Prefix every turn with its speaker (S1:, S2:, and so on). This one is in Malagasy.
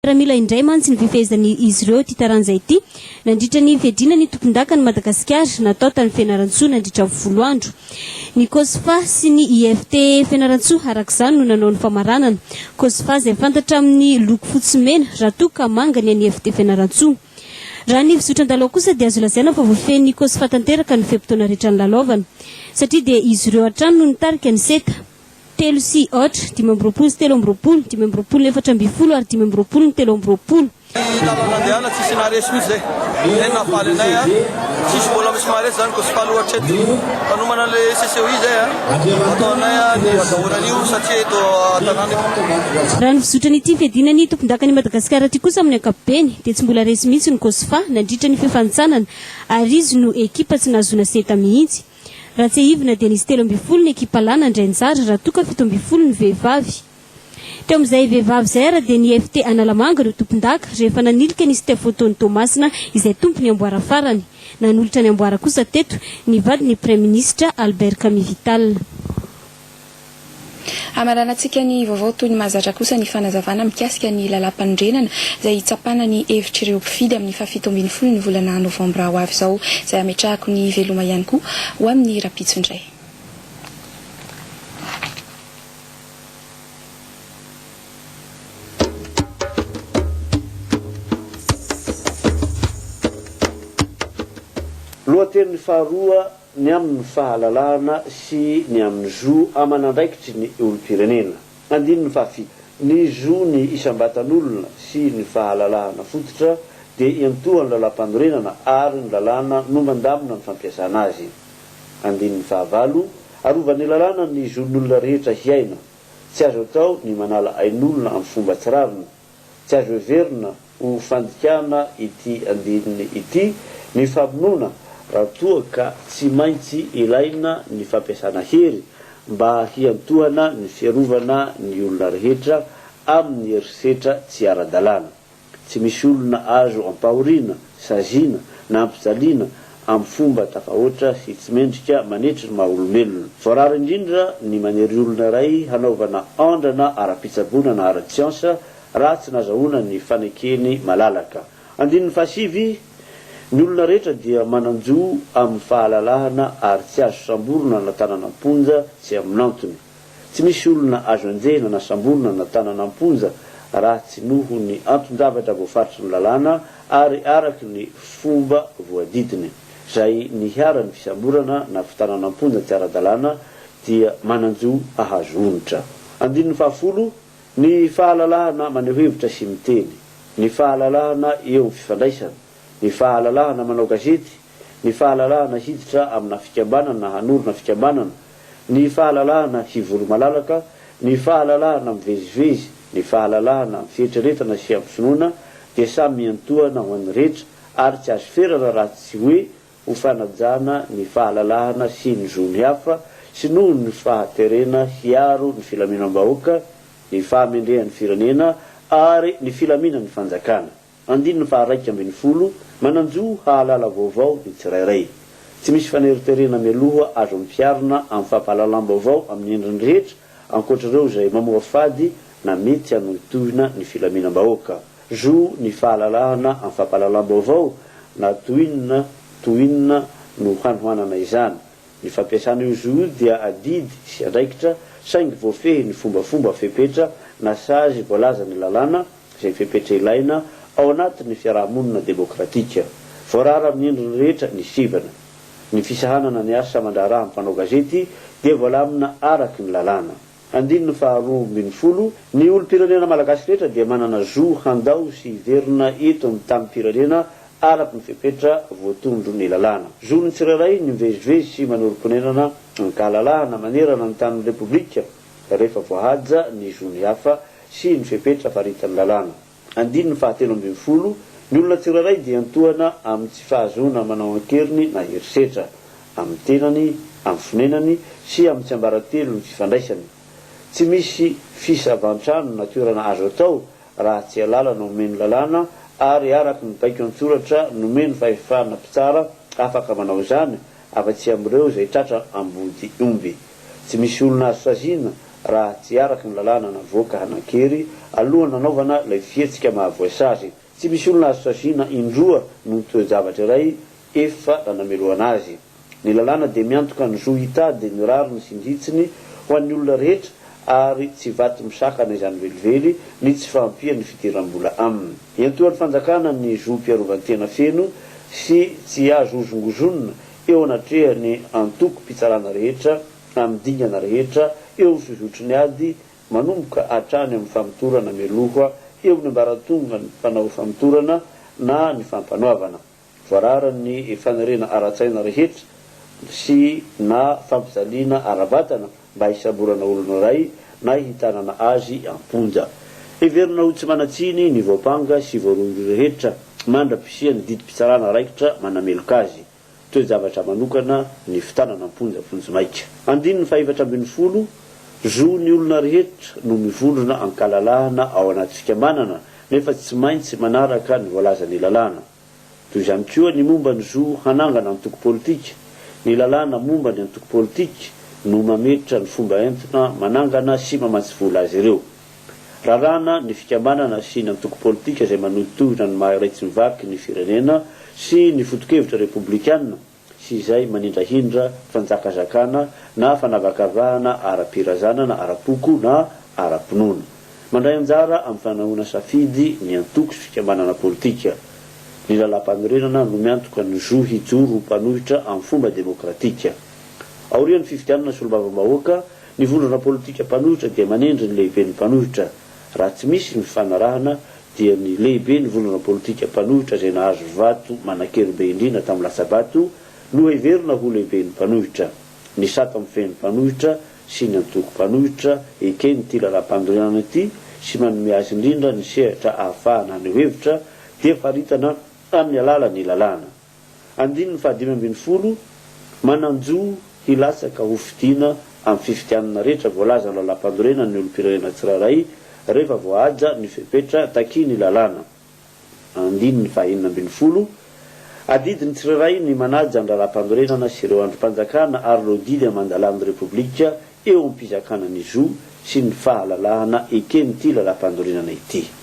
S1: Mila indray mantsy ny fifehezany izy ireo ty taran'izay ity nandritra ny fiadina ny tompon-daka ny Madagasikara natao tany Fianaratsoa nandritra 10 andro. Ny COSFA sy ny IFT Fianaratsoa arak'izany no nanao ny famaranana. COSFA izay fantatra amin'ny loko fotsy mena raha toa ka manga ny IFT Fianaratsoa. Raha ny fizotra-ndalao kosa dia azo lazaina fa voafehin'ny COSFA tanteraka ny feam-potoana rehetra ny lalaovana satria dia izy ireo hatrany no nitarika ny seta. Telo sy ohatra 5 sy 3 ambroapolo 5 ambroapolo 4 ambifolo ary 5 ambroapolo ny 3 ambroapolo.
S2: Nandeana tsisy naresy mihitsy zay. Nafaly anay tsisy mbola misy maresy zany COSFA loatra eto. Fanomana le CCOI zay ataonay ny adahoran'io satria eto tanàna.
S1: Raha ny fizotran'ity fiadinany tompon-dakany Madagasikara ty kosa amin'ny ankapobeny dia tsy mbola resy mihitsy ny COSFA nandritra ny fifanitsanana ary izy no ekipa tsy nazona seta mihitsy. Raha tsy hivina dia nisy 3 ambifolo ny ekipa lahy nandray-njara raha toka 7 ambifolo ny vehivavy. Teo amin'izay vehivavy izay ara dia ny FT Analamanga no tompon-daka rehefa nanilika nisy Tefotony Tomasina izay tompony amboara farany. Nanolotra ny amboara kosa teto ny vadiny Premier Ministra Albert Kamivital.
S3: Amaranantsika ny vaovao toy ny mahazatra kosa ny fanazavana mikasika ny lalam-pandrenana izay hitsapana ny hevitry ireo mpifidy amin'ny 17 ny volana novambra ho avy izao izay ametrahako ny veloma ihany koa ho amin'ny rapitso indray.
S4: Lohateny faharoa ny amin'ny fahalalahana sy ny amin'ny zo amanandraikitry ny olom-pirenena. Andiny ny fahafito. Ny zo ny isam-batan'olona sy ny fahalalahana fototra dia iantoha ny lalam-panorenana ary ny lalàna no mandamina ny fampiasana azy. Andiny ny fahavalo, arovan'ny lalàna ny zon'olona rehetra hiaina. Tsy azo atao ny manala ain'olona amin'ny fomba tsirarina. Tsy azo heverina ho fandikana ity andininy ity ny famonoana raha toa ka tsy maintsy ilaina ny fampiasana hery mba hiantohana ny fiarovana ny olona rehetra amin'ny herisetra tsy ara-dalàna. Tsy misy olona azo ampahoriana, saziana na ampijaliana amin'ny fomba tafahoatra sy tsy mendrika manetry ny maha-olombelona. Voarary indrindra ny manery olona iray hanaovana andrana ara-pitsaboana na ara-tsiansa raha tsy nazahoana ny fanekeny malalaka. Andin'ny fahasivy, ny olona rehetra dia mananjo amin'ny fahalalahana ary tsy azo samborona na tananam-ponja tsy amin'antony. Tsy misy olona azo anjehina na samborona na tananam-ponja raha tsy noho ny anton-javatra voafaritry ny lalàna ary araky ny fomba voadidiny. Zay ny hiara ny fisamborana na fitananam-ponja tsy ara-dalàna dia mananjo ahazo onitra. Andin'ny fahafolo, ny fahalalahana maneho hevitra sy miteny. Ny fahalalahana eo amin'ny fifandraisana. Ny fahalalahana manao gazety, ny fahalalahana hiditra amina fikambanana na hanorona fikambanana, ny fahalalahana hivory malalaka, ny fahalalahana mivezivezy, ny fahalalahana amin'ny fieritreretana sy amin'ny finoana dia samy miantohana ho an'ny rehetra ary tsy azo ferana raha tsy hoe ho fanajana ny fahalalahana sy ny zony hafa sy noho ny fahaterena hiaro ny filaminam-bahoaka, ny fahamendrehan'ny firenena ary ny filaminan'ny fanjakana. Andiny ny faha 12 mananjo hahalala vaovao ny tsirairay. Tsy misy faneriterena mialoha azo ampiarina amin'ny fampahalalam-baovao amin'ny endriny rehetra ankoatr'ireo izay mamoha fady na mety hanoritohina ny filaminam-bahoaka. Zo ny fahalalahana amin'ny fampahalalam-baovao na toinina no hanohanana izany. Ny fampiasana io zo io dia adidy sy andraikitra saingy voafehy ny fombafomba fepetra na sazy voalaza ny lalàna izay fepetra ilaina ao anatin'ny fiarahamonina demokratika. Voarara amin'ny endriny rehetra ny sivana. Ny fisahanana ny asa mandraraha amin'ny mpanao gazety dia voalamina araky ny lalàna. Andiny ny faharoa ambin'ny folo, ny olom-pirenena malagasy rehetra dia manana zo handao sy hiverina eto amin'ny tanim-pirenena araky ny fepetra voatondro ny lalàna. Zo ny tsirairay ny mivezivezy sy manorim-ponenana ny kahalalahana manerana ny tanin'ny repoblika rehefa voahaja ny zo ny hafa sy ny fepetra faritan'ny lalàna. Andiny ny fahatelo ambin'ny folo, ny olona tsirairay dia antohana amin'ny tsy fahazoana manao ankeriny na herisetra amin'ny tenany, amin'ny fonenany sy amin'ny tsy ambaratelo ny fifandraisany. Tsy misy fisavan-trano na toerana azo atao raha tsy alala no omeny lalàna ary araky ny baiko an-tsoratra nomeny fahefana mpitsara afaka manao izany afa-tsy amin'ireo izay tratra ambody omby. Tsy misy olona azo saziana raha tsy araky ny lalàna navoaka hanan-kery aloha nanaovana lay fietsika mahavoasazy tsy misy olona azo sazina indroa no toe zavatra iray efa nanamelo anazy ny lalàna dia miantoka ny zo hitady ny rariny sy ndritsiny ho an'ny olona rehetra ary tsy vaty misakana izany velively ny tsy fahampia ny fidiram-bola aminy iantoan'ny fanjakana ny zo mpiarovantena feno sy tsy azo ozongozonina eo anatrehany antoko mpitsarana rehetra amin'ny dingana rehetra eo sozotry ny ady manomboka hatrany amin'ny famitorana meloha eo ny ambaratonga ny mpanao famitorana na ny fampanoavana voararany fanarena ara-tsaina rehetra sy na fampizaliana ara-batana mba hisaborana olona ray na hitanana azy amponja everina ho tsy manatsiny ny voapanga sy voarory rehetra mandra-pisia ny didim-pitsarana raikitra manameloka azy toe zavatra manokana ny fitanana amponja vonjy-maika andiny ny faevatra ambin'ny folo zo ny olona rehetra no mivondrona ankalalahana ao anaty fikambanana nefa tsy maintsy manaraka ny voalaza ny lalàna toy izany koa ny momba ny zo hanangana antoko politika ny lalàna momba ny antoko politika no mametra ny fomba entona manangana sy mamatsy vola azy ireo rarana ny fikambanana sy ny antoko politika izay manotohina ny maharaitsy mivaky ny firenena sy ny fotokevitra republikana sy izay manindrahindra fanjakazakana na fanavakavahana ara-pirazana na ara-poko na ara-pinoana mandray anjara amin'ny fanahoana safidy ny antoko sy fikambanana politika ny lalam-panorenana no miantoka ny zo hijoro mpanohitra amin'ny fomba demokratika aorian'ny fifidianana sy olo-bava-bahoaka ny vondrana politika mpanohitra dia manendry ny lehibe ny mpanohitra raha tsy misy ny fanarahana dia ny lehibe ny vondrana politika mpanohitra izay nahazo vato manan-kerybe indrindra tamin'ny lasabato no heverina ho lehibe ny mpanohitra ny sato amin'ny feny mpanohitra sy ny antoko mpanohitra ekeny ty lalam-pandorinana ity sy manome azy indrindra ny sehatra ahafahana ny hevitra dia faritana amin'ny alala ny lalàna andiny ny fahadimy ambin'ny folo mananjo hilatsaka ho fidiana amin'ny fifidianana rehetra voalaza ny lalam-pandorena ny olo-pirenena tsiraray rehefa voahaja ny fepetra taky ny lalàna andiny ny fahaenina ambin'ny folo adidiny tsiraray ny manaja ny lalam-pandorenana sy ireo androm-panjakana ary reo didy amandalan'ny repoblika eo amin'ny mpizakana ny zo sy ny fahalalahana ekeny ty lalam-pandorenana ity